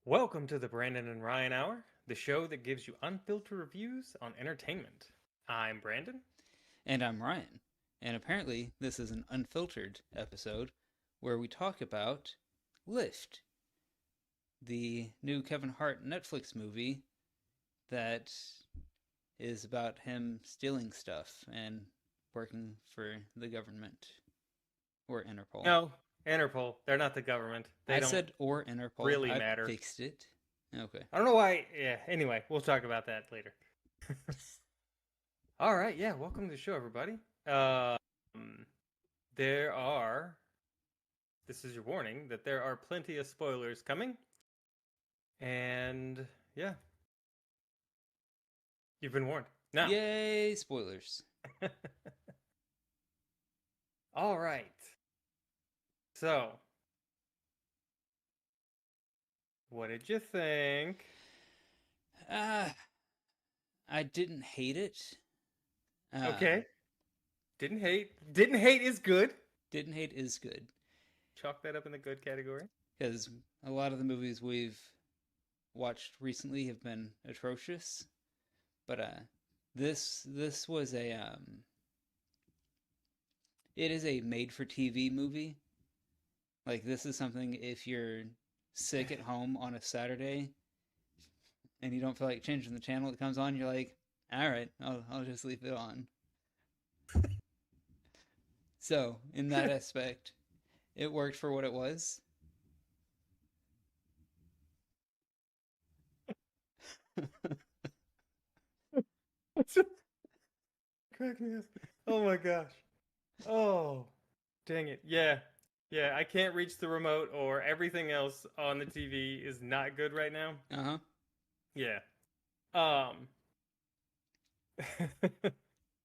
Welcome to the Brandon and Ryan Hour, the show that gives you unfiltered reviews on entertainment. I'm Brandon. And I'm Ryan. And apparently, this is an unfiltered episode where we talk about Lift, the new Kevin Hart Netflix movie that is about him stealing stuff and working for the government or Interpol. No, Interpol. They're not the government. They I don't said or Interpol. really I matter. fixed it. Okay. I don't know why. Yeah, anyway, we'll talk about that later. All right, yeah, welcome to the show, everybody. There are, this is your warning, that there are plenty of spoilers coming. And yeah, you've been warned. Now, Yay, spoilers. all right. So, what did you think? Uh, I didn't hate it. Okay. Didn't hate. Didn't hate is good. Didn't hate is good. Chalk that up in the good category. Because a lot of the movies we've watched recently have been atrocious, but this was a it is a made for TV movie. Like this is something if you're sick at home on a Saturday and you don't feel like changing the channel, it comes on, you're like, all right, I'll just leave it on. So in that aspect, it worked for what it was. Crack me up. Oh my gosh. Oh, dang it. Yeah. Yeah, I can't reach the remote or everything else on the TV is not good right now. Uh huh. Yeah. Um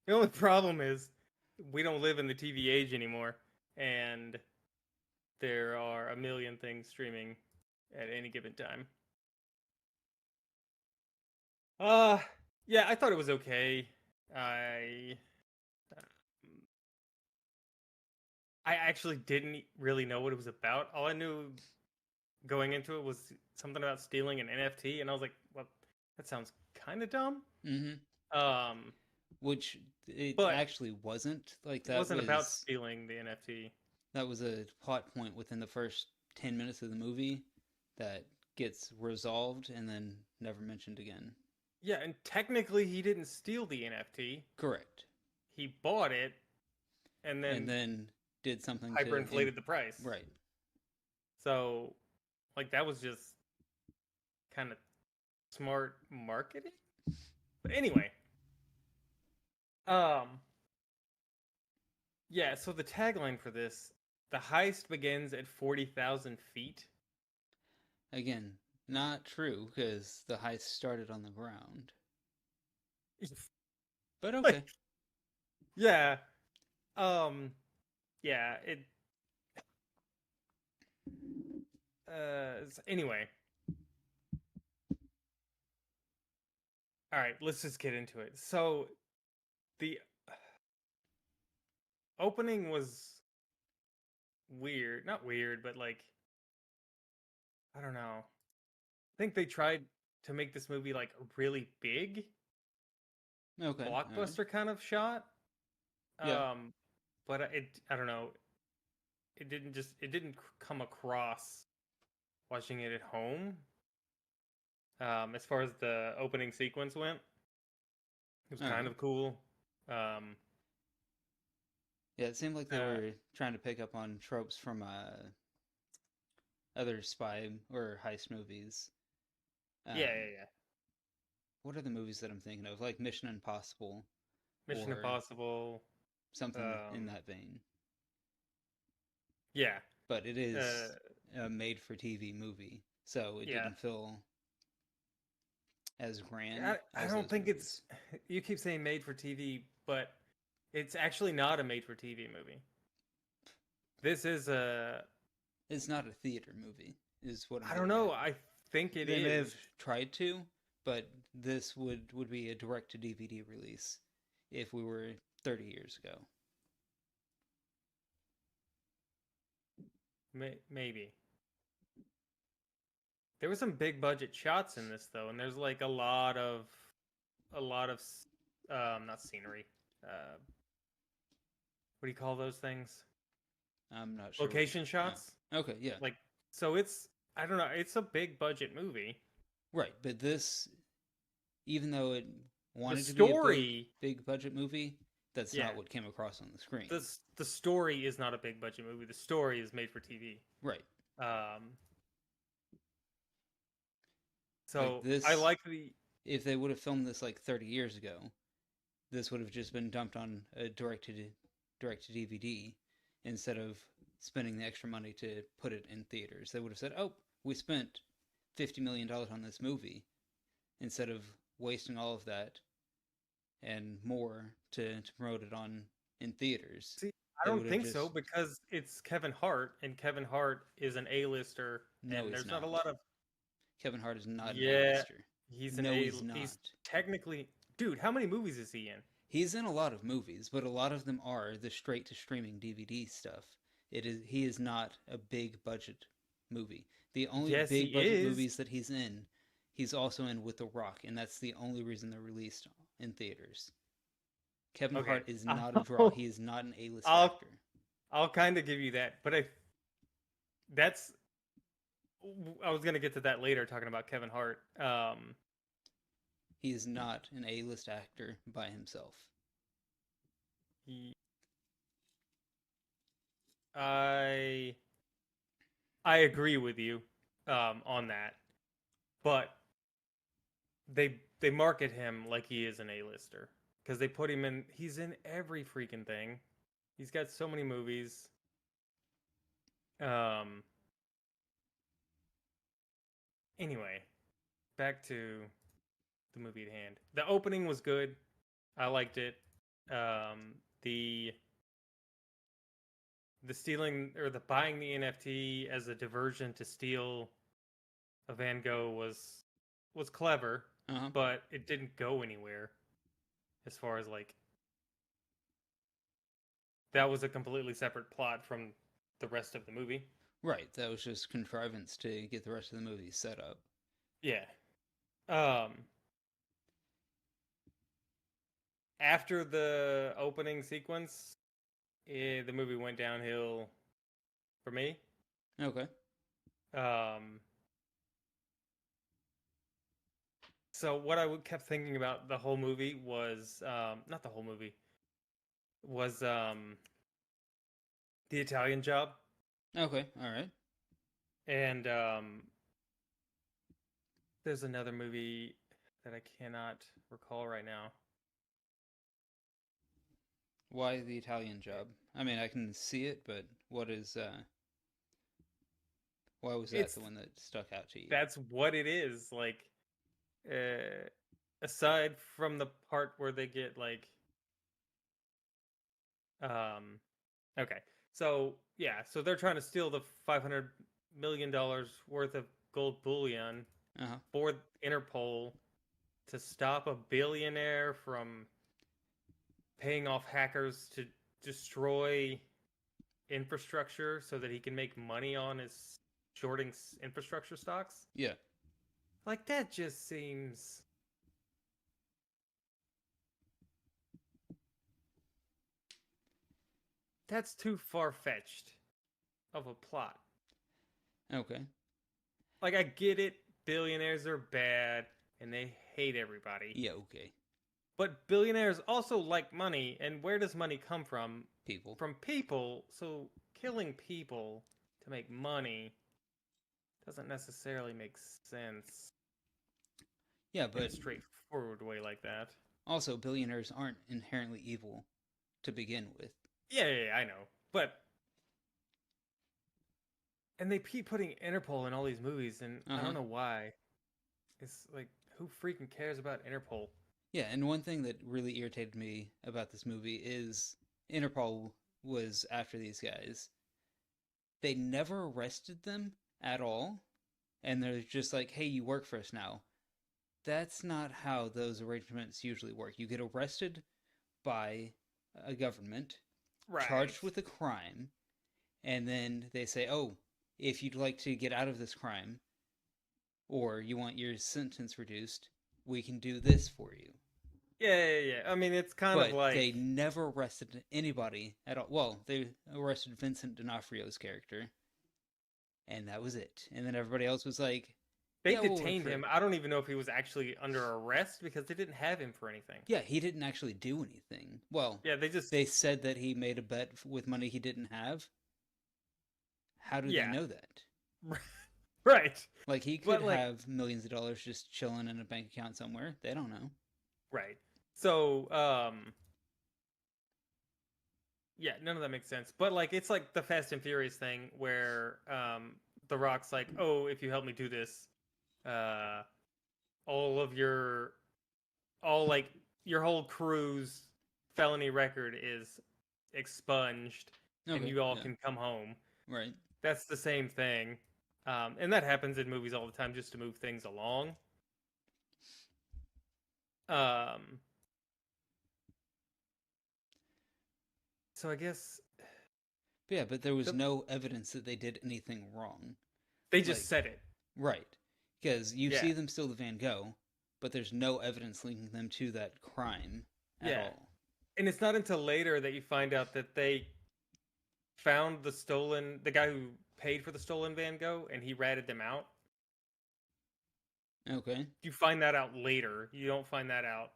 The only problem is we don't live in the TV age anymore and there are a million things streaming at any given time. Uh yeah, I thought it was okay. I I actually didn't really know what it was about. All I knew going into it was something about stealing an NFT, and I was like, "Well, that sounds kind of dumb." Mm-hmm. Um, Which it but actually wasn't. Like it wasn't about stealing the NFT. that was a plot point within the first 10 minutes of the movie that gets resolved and then never mentioned again. Yeah, and technically, he didn't steal the NFT. Correct. He bought it and And then then did something to hyperinflated the price. right. So, like, that was just kind of smart marketing. But anyway, um, yeah. So the tagline for this: the heist begins at 40,000 feet. Again, not true because the heist started on the ground. But okay. Like, yeah. Um, yeah. It. Anyway. All right. Let's just get into it. So the opening was weird. Not weird, but like I don't know. I think they tried to make this movie like a really big Okay. All right. blockbuster kind of shot. Yeah. Um, but I don't know. It didn't come across watching it at home. As far as the opening sequence went, it was All kind right. of cool. Um, Yeah, it seemed like they uh, were trying to pick up on tropes from other spy or heist movies. yeah, Um, yeah, yeah. what are the movies that I'm thinking of? Like Mission Impossible Mission or Impossible. something in Um, that vein. yeah, But it uh, is a made for TV movie, so it yeah. didn't feel as grand I as don't those think it's. movies. You keep saying made for TV, but it's actually not a made for TV movie. This is a. It's not a theater movie, is what I'm I don't getting know. at. I think it They may is. have tried to, but this would be a direct to DVD release if we were 30 years ago. Maybe. There were some big budget shots in this though, and there's like a lot of not scenery. What do you call those things? I'm not sure what Location shots. okay, yeah. Like so it's I don't know, it's a big budget movie. Right, but this, even though it The wanted to be a story, big budget movie, that's yeah. not what came across on the screen. The story is not a big budget movie. The story is made for TV. Right. Um Like so I this, like the if they would have filmed this like 30 years ago, this would have just been dumped on a direct to DVD instead of spending the extra money to put it in theaters. They would have said, "Oh, we spent $50 million on this movie," instead of wasting all of that and more to promote it on in theaters. See, I They don't would have think so just because it's Kevin Hart, and Kevin Hart is an A-lister, no, and he's there's not not. a lot of Kevin Hart is not an yeah. A-lister. He's an No, A. he's He's not. technically, dude. How many movies is he in? He's in a lot of movies, but a lot of them are the straight to streaming DVD stuff. He is not a big budget movie. The only Yes, he big budget is. movies that he's also in with The Rock, and that's the only reason they're released in theaters. Kevin Okay, Hart is not a draw. He is not an A-list I'll actor. I'll kind of give you that, but that's I was gonna get to that later, talking about Kevin Hart. He is not an A-list actor by himself. He, I I agree with you on that, but they market him like he is an A-lister because they put him in. He's in every freaking thing. He's got so many movies. Um. Anyway, back to the movie at hand. The opening was good. I liked it. The stealing or the buying the NFT as a diversion to steal a Van Gogh was clever, Uh-huh. but it didn't go anywhere. As far as like that was a completely separate plot from the rest of the movie. Right, that was just contrivance to get the rest of the movie set up. Yeah. Um. After the opening sequence, the movie went downhill for me. Okay. Um. So what I kept thinking about the whole movie was not the whole movie was the Italian Job, Okay, all right. and there's another movie that I cannot recall right now. Why the Italian Job? I mean, I can see it, but why was that It's the one that stuck out to you? That's what it is. Like, uh, aside from the part where they get like, okay, so yeah, so they're trying to steal the $500 million worth of gold bullion Uh-huh. for Interpol to stop a billionaire from paying off hackers to destroy infrastructure so that he can make money on his shorting infrastructure stocks. Yeah. Like that just seems that's too far-fetched of a plot. Okay. Like I get it, billionaires are bad and they hate everybody. Yeah, okay. But billionaires also like money, and where does money come from? People. From people. So killing people to make money doesn't necessarily make sense Yeah, in a but straightforward way like that. also billionaires aren't inherently evil to begin with. Yeah, I know. But and they keep putting Interpol in all these movies, and I Uh-huh. don't know why. It's like, who freaking cares about Interpol? Yeah, and one thing that really irritated me about this movie is Interpol was after these guys. They never arrested them at all, and they're just like, "Hey, you work for us now." That's not how those arrangements usually work. You get arrested by a government, Right. charged with a crime, and then they say, "Oh, if you'd like to get out of this crime, or you want your sentence reduced, we can do this for you. Yeah. I mean, it's kind of But like they never arrested anybody at all. Well, they arrested Vincent D'Onofrio's character, and that was it. And then everybody else was like, they yeah, we'll work detained for him. it. I don't even know if he was actually under arrest because they didn't have him for anything. Yeah, he didn't actually do anything. Well, Yeah, they just they said that he made a bet with money he didn't have. How do they yeah, know that? right. Like, he But could like have millions of dollars just chilling in a bank account somewhere. They don't know. right. So yeah, none of that makes sense. But like it's like the Fast and Furious thing where The Rock's like, "Oh, if you help me do this, uh all of all like your whole crew's felony record is expunged and Okay, you all yeah, can come home." right. That's the same thing. And that happens in movies all the time just to move things along. Um so I guess But yeah, but there was the, no evidence that they did anything wrong. they just Like, said it. right. Because you Yeah. see them steal the Van Gogh, but there's no evidence linking them to that crime at Yeah. all. And it's not until later that you find out that they found the guy who paid for the stolen Van Gogh and he ratted them out. Okay. You find that out later. You don't find that out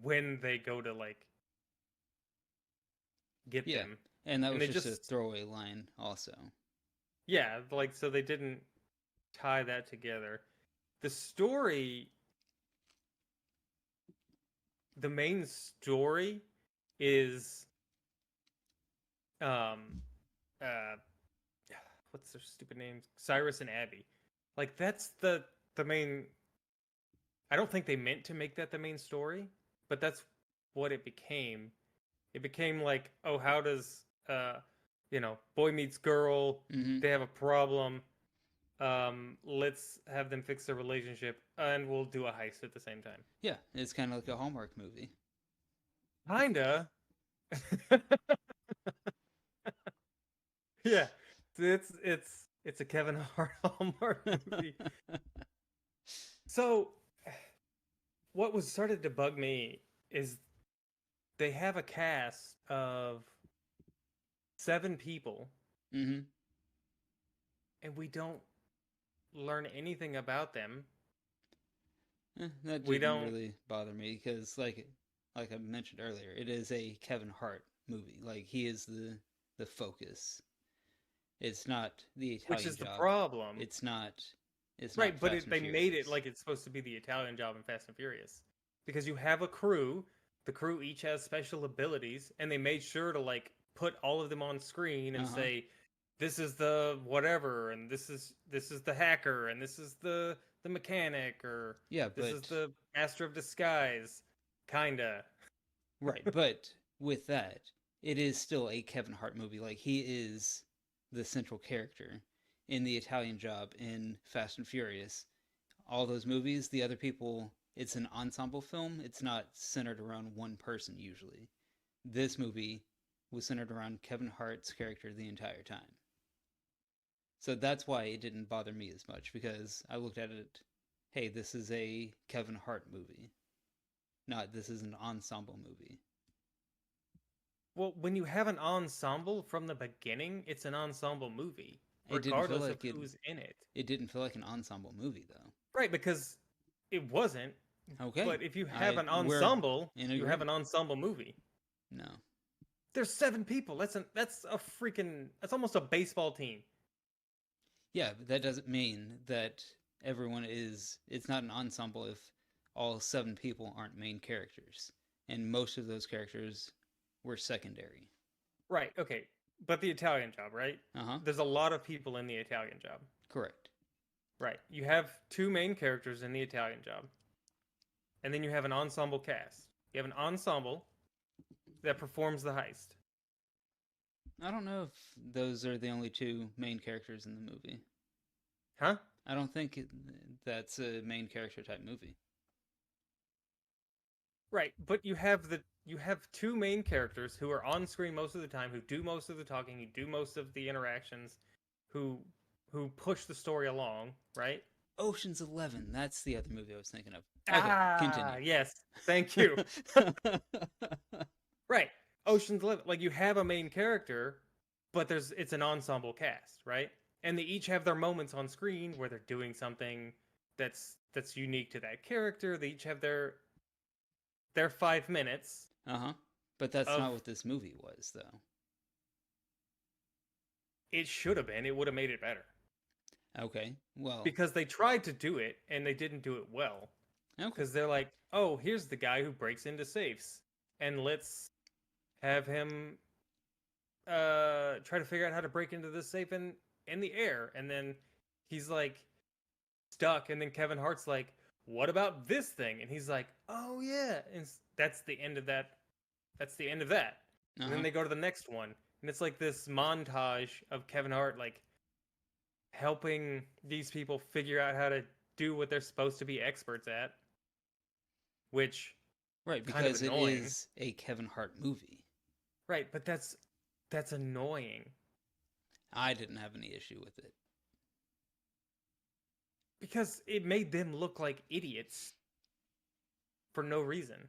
when they go to like get Yeah. them. And that And was they just a just throwaway line, also. yeah, like so they didn't tie that together. The story, the main story is um uh what's their stupid names? Cyrus and Abby. Like that's the main. I don't think they meant to make that the main story, but that's what it became. It became like, oh, how does boy meets girl, Mm-hmm. they have a problem. Let's have them fix their relationship and we'll do a heist at the same time. Yeah, it's kind of like a Hallmark movie. Kinda. Yeah. It's a Kevin Hart Hallmark movie. So what was started to bug me is they have a cast of 7 people Mm-hmm. and we don't learn anything about them. That We didn't don't really bother me because, like I mentioned earlier, it is a Kevin Hart movie. Like, he is the focus. It's not the which Italian is the Job. problem. It's not. It's not Right, but Fast and they made it Furious. like it's supposed to be the Italian Job in Fast and Furious. Because you have a crew, the crew each has special abilities, and they made sure to like put all of them on screen and Uh-huh. say, this is the whatever, and this is the hacker, and this is the mechanic, or Yeah, this is but the master of disguise. Kinda. right, but with that, it is still a Kevin Hart movie. Like, he is the central character in the Italian Job, in Fast and Furious. All those movies, the other people, it's an ensemble film. It's not centered around one person usually. This movie was centered around Kevin Hart's character the entire time. So that's why it didn't bother me as much, because I looked at it, hey, this is a Kevin Hart movie, not this is an ensemble movie. Well, when you have an ensemble from the beginning, it's an ensemble movie, It didn't feel regardless of like it. who's in it. It didn't feel like an ensemble movie though. Right, because it wasn't. Okay, But if you have I an we're ensemble, in you have agreement. an ensemble movie. No, There's 7 people. That's almost a baseball team. yeah, but that doesn't mean that everyone is. It's not an ensemble if all 7 people aren't main characters, and most of those characters were secondary. Right, okay. But the Italian Job, right? Uh huh. There's a lot of people in the Italian Job. Correct. Right. You have 2 main characters in the Italian Job. And then you have an ensemble cast. You have an ensemble that performs the heist. I don't know if those are the only 2 main characters in the movie. Huh? I don't think that's a main character type movie. Right, but you have 2 main characters who are on screen most of the time, who do most of the talking, who do most of the interactions, who push the story along, right? Ocean's 11. That's the other movie I was thinking of. Okay, Ah, continue. yes. Thank you. Right. Ocean's 11. Like you have a main character, but it's an ensemble cast, right? And they each have their moments on screen where they're doing something that's unique to that character. They each have their 5 minutes Uh-huh. But that's of not what this movie was, though. it should have been. It would have made it better. Okay, well, Because they tried to do it and they didn't do it well. okay. Because they're like, oh, here's the guy who breaks into safes, and let's have him try to figure out how to break into this safe in the air, and then he's like stuck, and then Kevin Hart's like, what about this thing? And he's like, oh yeah, and that's the end of that. That's the end of that. And then Uh-huh. they go to the next one, and it's like this montage of Kevin Hart like helping these people figure out how to do what they're supposed to be experts at, which Right, kind of because it annoying. is a Kevin Hart movie. Right, but that's annoying I didn't have any issue with it. because it made them look like idiots for no reason.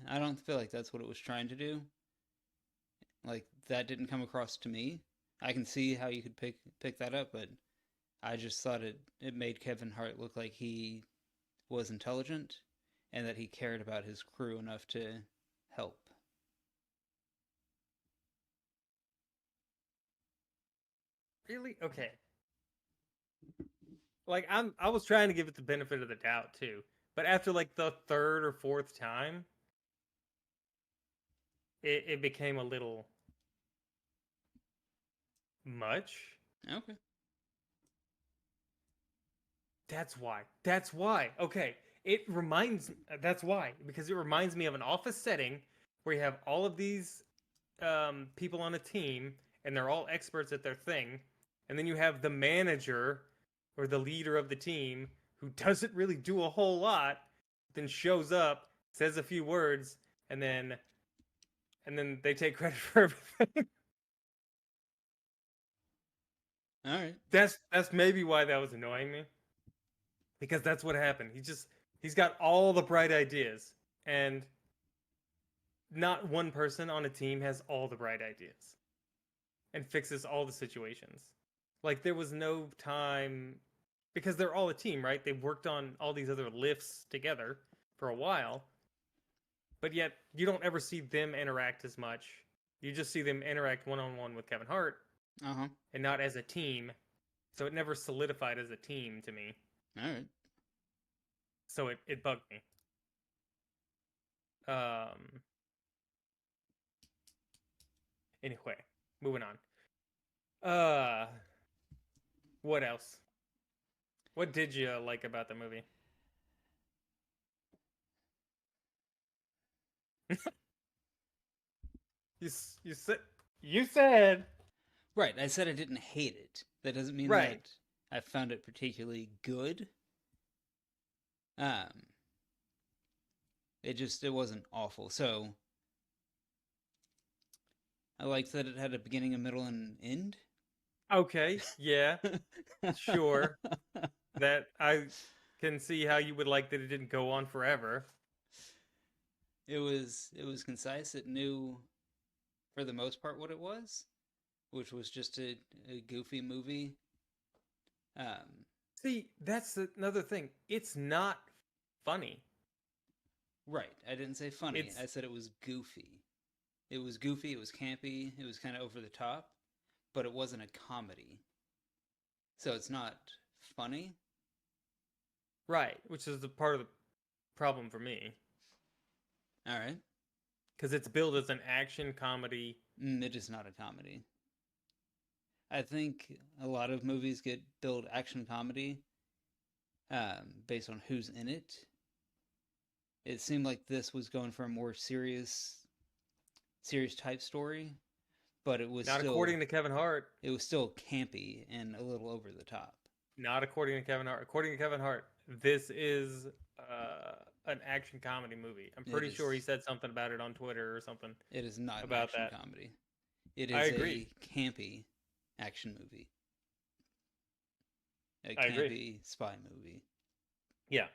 I don't feel like that's what it was trying to do. Like that didn't come across to me. I can see how you could pick that up, but I just thought it made Kevin Hart look like he was intelligent and that he cared about his crew enough to help. Really? Okay. Like I was trying to give it the benefit of the doubt too. But after like the third or fourth time, it became a little much. Okay. That's why. That's why. Okay. It reminds that's why because it reminds me of an office setting where you have all of these people on a team and they're all experts at their thing, and then you have the manager or the leader of the team who doesn't really do a whole lot, then shows up, says a few words, and then they take credit for everything. All right. That's maybe why that was annoying me because that's what happened. He's got all the bright ideas, and not one person on a team has all the bright ideas and fixes all the situations. Like there was no time because they're all a team, right? They've worked on all these other lifts together for a while, but yet you don't ever see them interact as much. You just see them interact one on one with Kevin Hart Uh-huh. and not as a team. So it never solidified as a team to me. All right. So it bugged me. Um. Anyway, moving on. What else? What did you like about the movie? You you said you said Right. I said I didn't hate it. That doesn't mean right. that I found it particularly good. Um, it wasn't awful. So I liked that it had a beginning, a middle, and end. Okay, yeah, sure. That I can see how you would like that it didn't go on forever. It was concise. It knew for the most part what it was, which was just a goofy movie. Um, See, that's another thing. It's not funny. right. I didn't say funny. It's I said it was goofy. It was goofy. It was campy. It was kind of over the top, but it wasn't a comedy. So it's not funny. right, which is the part of the problem for me All right. because it's billed as an action comedy. It is not a comedy. I think a lot of movies get billed action comedy based on who's in it. It seemed like this was going for a more serious type story, but Not according to Kevin Hart. it was still campy and a little over the top. Not according to Kevin Hart. According to Kevin Hart, this is an action comedy movie. I'm It pretty sure he is said something about it on Twitter or something it is not an about action that. comedy. It I is agree. a campy action movie. a I agree. campy spy movie. Yeah,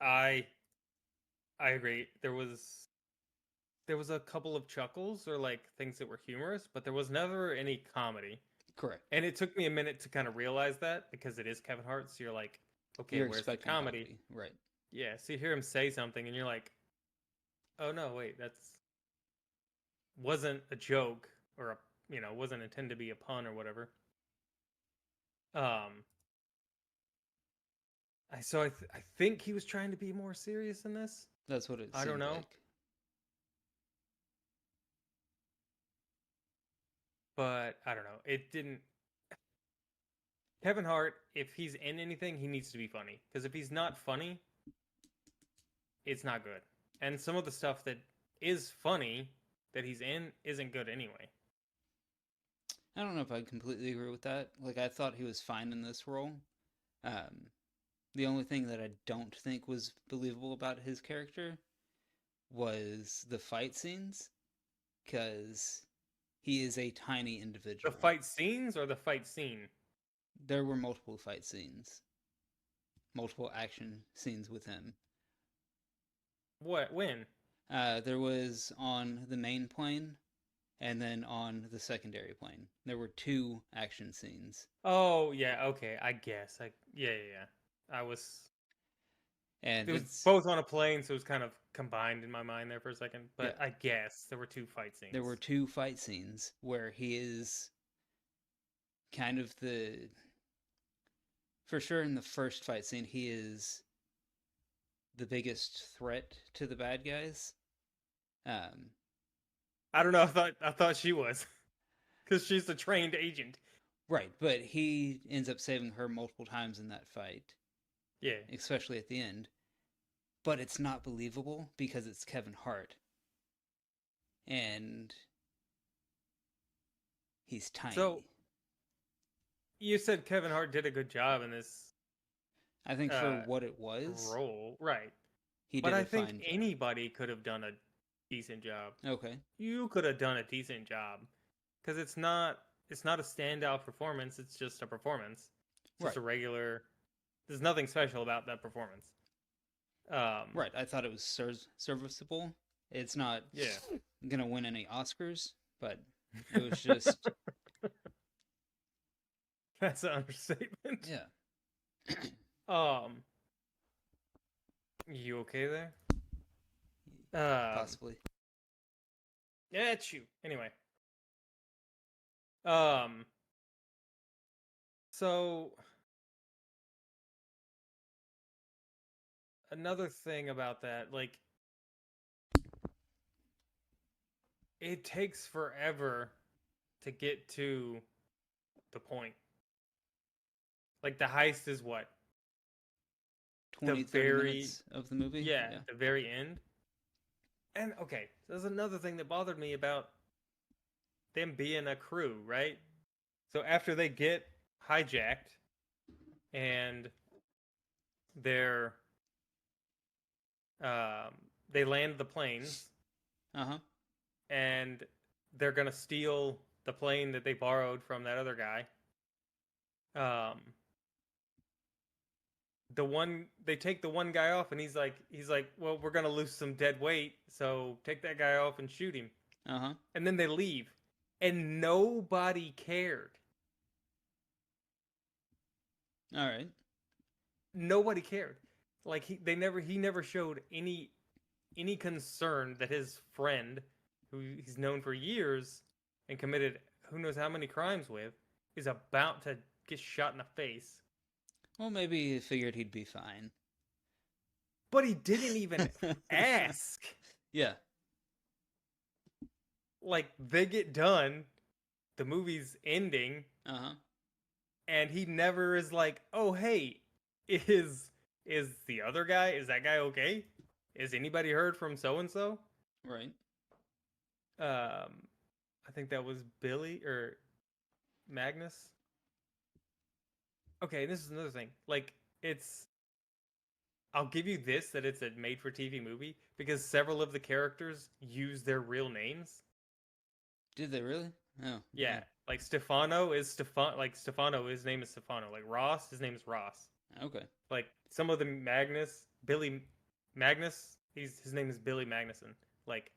I I agree. There was a couple of chuckles or like things that were humorous, but there was never any comedy. Correct. And it took me a minute to kind of realize that because it is Kevin Hart, so you're like, okay, You're where's the expecting comedy? comedy, right? Yeah, so you hear him say something and you're like, oh no, wait, that's wasn't a joke or a wasn't intended to be a pun or whatever. Um, I think he was trying to be more serious in this. That's what it I don't seemed know, like. but I don't know. It didn't. Kevin Hart, if he's in anything, he needs to be funny. Because if he's not funny, it's not good. And some of the stuff that is funny that he's in isn't good anyway. I don't know if I completely agree with that. Like, I thought he was fine in this role. Um, the only thing that I don't think was believable about his character was the fight scenes, because he is a tiny The individual. fight scenes or the fight scene? There were multiple fight scenes, multiple action scenes with him. What? When? There was on the main plane and then on the secondary plane. There were two action scenes. Oh yeah, okay. I guess. Yeah. I was. And It was it's, both on a plane, so it was kind of combined in my mind there for a second. yeah, But I guess there were two fight there were scenes. two fight scenes where he is kind of the, for sure in the first fight scene, he is the biggest threat to the bad guys. Um, I don't know. I thought she was because she's a trained agent. right, but he ends up saving her multiple times in that fight, Yeah. especially at the end. But it's not believable because it's Kevin Hart and he's So tiny. you said Kevin Hart did a good job in this I think for uh, what it was, role, right? he But did I a think fine job. anybody could have done a decent job. Okay. You could have done a decent job because it's not a standout performance. It's just a performance. It's just Right. a regular. There's nothing special about that performance. Um, Right. I thought it was serviceable. It's not yeah. going to win any Oscars, but it was just, That's an understatement. yeah, Um, you okay there? Um, possibly. yeah, it's you. Anyway, um, so another thing about that, like, it takes forever to get to the point. Like, the heist is what? The 20, 30 very, minutes of the movie. yeah, Yeah. the very end. And okay, there's another thing that bothered me about them being a crew, right? So after they get hijacked and they're um, they land the planes Uh huh. and they're gonna steal the plane that they borrowed from that other guy. Um, they take the one guy off and he's like, well, we're gonna lose some dead weight, so take that guy off and shoot him. Uh huh. And then they leave, and nobody cared. All right. Nobody cared. Like he never showed any concern that his friend, who he's known for years and committed who knows how many crimes with, is about to get shot in the face. Well, maybe he figured he'd be fine. But he didn't even ask. Yeah. Like, they get done, the movie's ending, Uh huh. and he never is like, "Oh, hey, is the other guy, is that guy okay? Is anybody heard from so and so?" Right. I think that was Billy or Magnus. Okay, this is another thing. Like, it's I'll give you this, that it's a made for TV movie because several of the characters use their real names. Did they really? Oh. Yeah. Like Stefano is Stefano, his name is Stefano. Like Ross, his name is Ross. Okay. Like some of the Billy Magnus, his name is Billy Magnuson. Like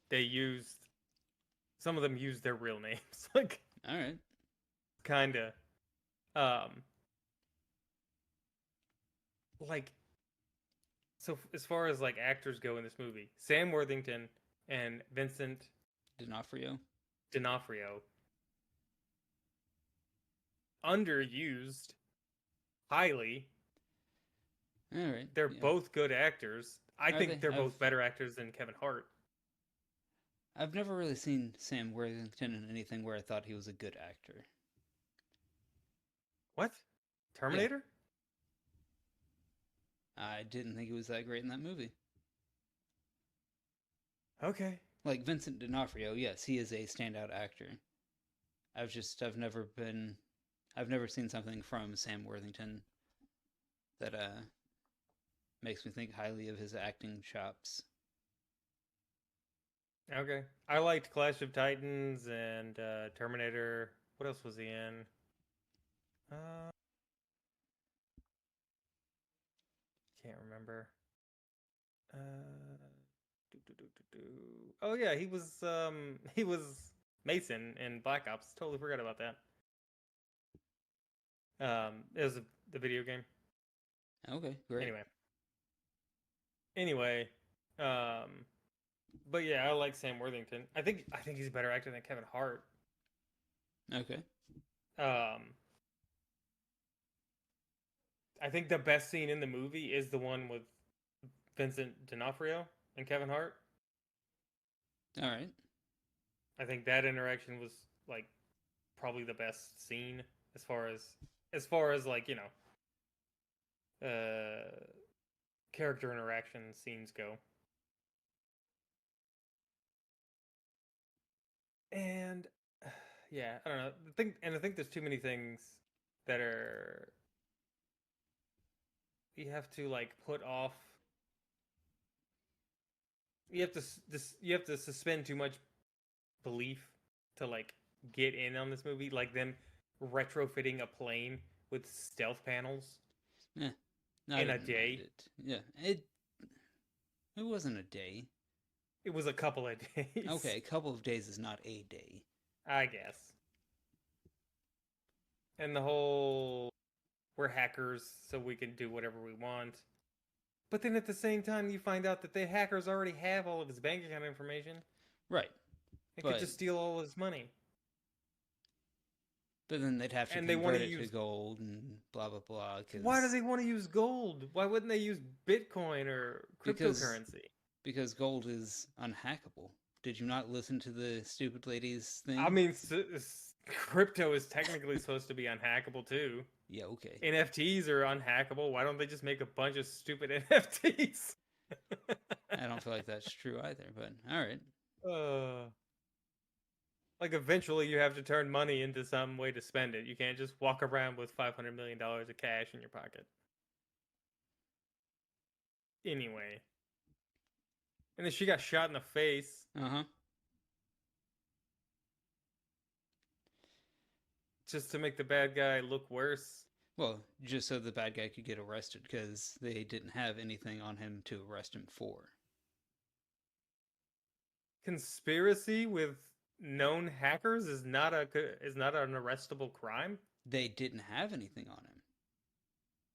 they used some of them used their real names. Like All right. kinda. Um like so as far as like actors go in this movie, Sam Worthington and Vincent D'Onofrio. D'Onofrio underused highly. All right. They're Yeah. both good actors. I Are think they? they're both better actors than Kevin Hart. I've never really seen Sam Worthington in anything where I thought he was a good actor. What? Yeah. Terminator? I didn't think he was that great in that movie. Okay. Like Vincent D'Onofrio, yes, he is a standout actor. I've never seen something from Sam Worthington that makes me think highly of his acting chops. Okay. I liked Clash of Titans and Terminator. What else was he in? Uh, can't remember. Uh, Oh yeah, he was Mason in Black Ops. Totally forgot about that. It was the video game. Okay, great. Anyway. Anyway, um, but yeah, I like Sam Worthington. I think he's a better actor than Kevin Hart. Okay. Um, I think the best scene in the movie is the one with Vincent D'Onofrio and Kevin Hart. All right. I think that interaction was like probably the best scene as far as like uh character interaction scenes go. And yeah, I don't know. I think there's too many things that are you have to like put off. You have to suspend too much belief to like get in on this movie, like them retrofitting a plane with stealth panels Yeah. No, I in a didn't mind day. it. Yeah. It wasn't a day. It was a couple of days. Okay, a couple of days is not a day. I guess. And the whole we're hackers so we can do whatever we want. But then at the same time you find out that the hackers already have all of his bank account information. Right. They could But just steal all his money. then they'd have to And they want convert to it to use gold and blah blah blah. why do they want to use gold? Why wouldn't they use Bitcoin or Because cryptocurrency? because gold is unhackable. Did you not listen to the stupid lady's thing? I mean, crypto is technically supposed to be unhackable too. Yeah, okay. NFTs are unhackable. Why don't they just make a bunch of stupid NFTs? I don't feel like that's true either, but all right. uh, like eventually you have to turn money into some way to spend it. You can't just walk around with $500 million of cash in your pocket. Anyway, and then she got shot in the face. Uh-huh. Just to make the bad guy look worse. Well, just so the bad guy could get arrested because they didn't have anything on him to arrest him for. Conspiracy with known hackers is not an arrestable crime. They didn't have anything on him.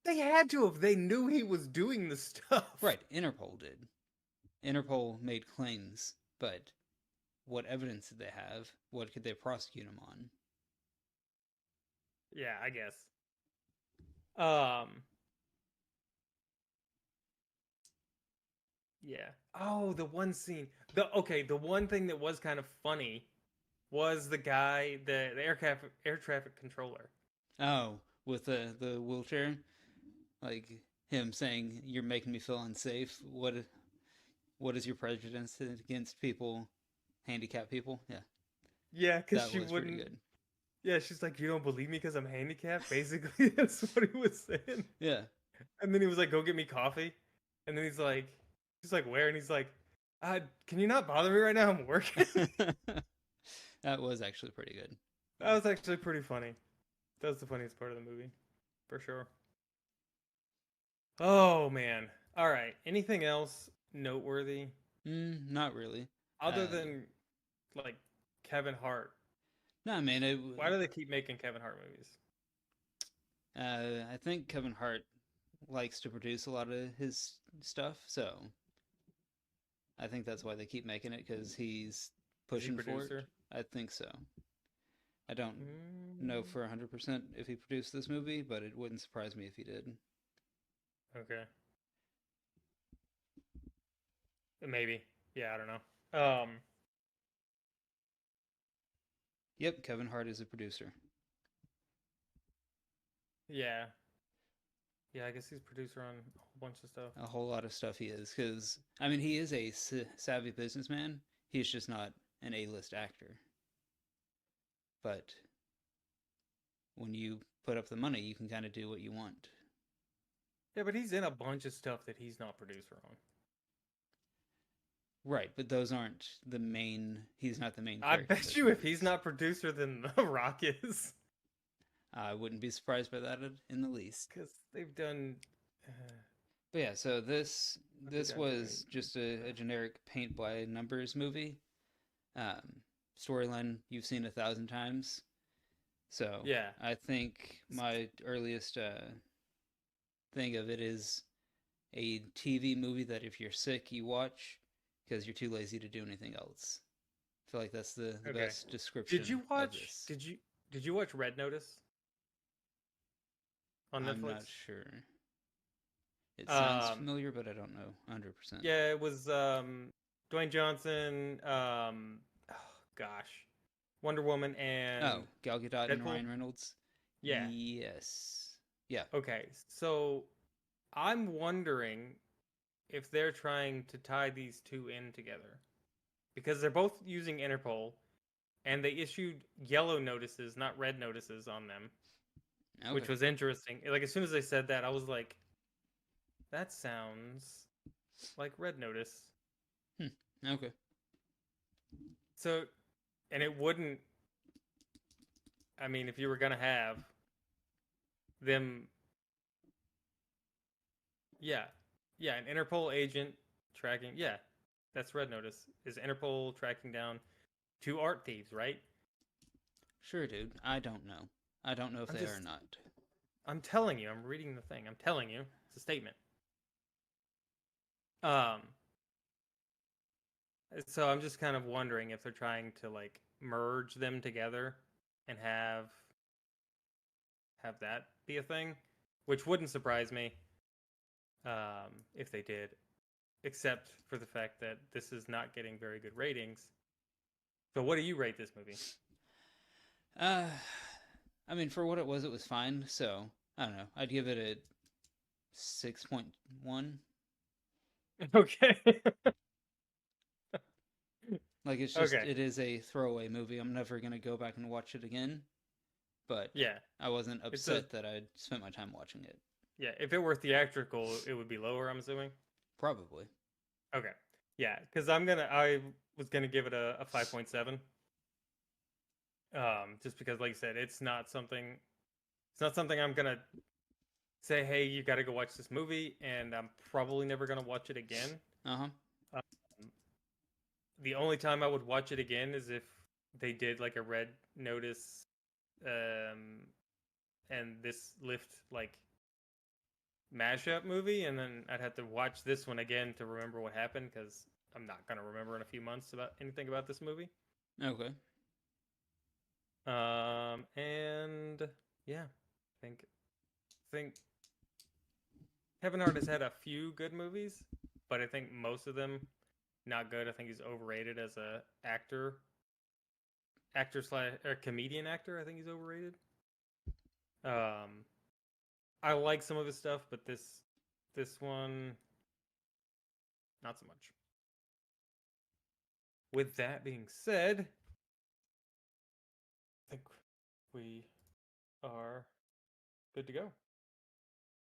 They had to have. They knew he was doing the stuff. Right, Interpol did. Interpol made claims, but what evidence did they have? What could they prosecute him on? Yeah, I guess. Yeah. Oh, the one scene. The one thing that was kind of funny was the guy, the air traffic controller. Oh, with the wheelchair, like him saying, "You're making me feel unsafe." What is your prejudice against people, handicapped people? Yeah, Yeah, because that she was pretty wouldn't. good. Yeah, she's like, you don't believe me because I'm handicapped. Basically, that's what he was saying. Yeah, And then he was like, "Go get me coffee." And then she's like, "Where?" And he's like, "Can you not bother me right now? I'm working." That was actually pretty good. That was actually pretty funny. That was the funniest part of the movie, for sure. Oh man. All right. Anything else noteworthy Not really. other Uh, than like Kevin Hart? no, man. Why do they keep making Kevin Hart movies? I think Kevin Hart likes to produce a lot of his stuff, so I think that's why they keep making it because he's Is he pushing for it. producer? I think so. I don't know Mm, for 100% if he produced this movie, but it wouldn't surprise me if he did. okay. Maybe. Yeah, I don't know. Yep, Kevin Hart is a producer. Yeah. Yeah, I guess he's producer on a whole bunch of stuff. A whole lot of stuff he is, because, I mean, he is a savvy businessman. He's just not an A-list actor. But when you put up the money, you can kind of do what you want. Yeah, but he's in a bunch of stuff that he's not producer on. Right, but those aren't the main. He's not the main I character in bet those you if he's movies. not producer, then The Rock is. I wouldn't be surprised by that in the least. Because they've done. But yeah, so this What they this done too many was just a generic paint by numbers movie. Storyline you've seen 1,000 times. So Yeah. I think my earliest thing of it is a TV movie that if you're sick you watch because you're too lazy to do anything else. I feel like that's the Okay. best Did description you of watch? this. Did you watch Red Notice on I'm Netflix? not sure. It sounds Um. familiar, but I don't know 100%. Yeah, it was Dwayne Johnson. Oh, gosh, Wonder Woman and Oh, Gal Gadot and Deadpool. Ryan Reynolds. Yeah. Yes. Yeah. Okay. So I'm wondering if they're trying to tie these two in together because they're both using Interpol and they issued yellow notices, not red notices on them, which Okay. was interesting. Like as soon as they said that, I was like, that sounds like red notice. Hmm. Okay. So, and it wouldn't. I mean, if you were gonna have them, yeah, yeah, an Interpol agent tracking, yeah, that's red notice. Is Interpol tracking down two art thieves, right? Sure, dude. I don't know. I don't know if I'm they are or just, not. I'm telling you, I'm reading the thing. I'm telling you, it's a statement. Um, so I'm just kind of wondering if they're trying to like merge them together and have that be a thing, which wouldn't surprise me if they did, except for the fact that this is not getting very good ratings. So, what do you rate this movie? Uh, I mean, for what it was fine. So I don't know. I'd give it a 6.1. Okay. Like it's just Okay. it is a throwaway movie. I'm never gonna go back and watch it again. But Yeah. I wasn't It's a upset that I'd spent my time watching it. yeah. If it were theatrical, it would be lower. I'm assuming. Probably. Okay. Yeah, because I was gonna give it a 5.7. Just because, like you said, it's not something I'm gonna say, hey, you got to go watch this movie, and I'm probably never gonna watch it again. Uh huh. Um, the only time I would watch it again is if they did like a red notice, um, and this lift like mashup movie, and then I'd have to watch this one again to remember what happened because I'm not gonna remember in a few months about anything about this movie. Okay. And yeah, think Kevin Hart has had a few good movies, but I think most of them not good. I think he's overrated as a actor slash or comedian actor. I think he's overrated. Um, I like some of his stuff, but this one not so much. With that being said, I think we are good to go.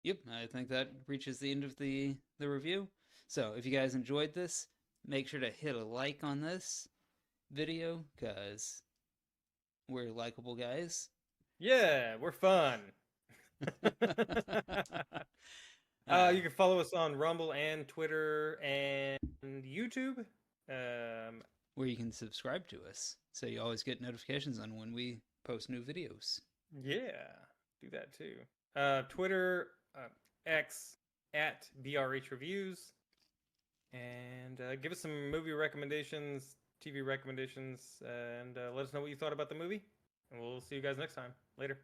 Yep. I think that reaches the end of the review. So if you guys enjoyed this, make sure to hit a like on this video, cause We're likable guys. Yeah, we're fun. You can follow us on Rumble and Twitter and YouTube. Where you can subscribe to us so you always get notifications on when we post new videos. Yeah, do that too. Twitter, X at BRH Reviews, and give us some movie recommendations, TV recommendations, and let us know what you thought about the movie. And we'll see you guys next time. Later.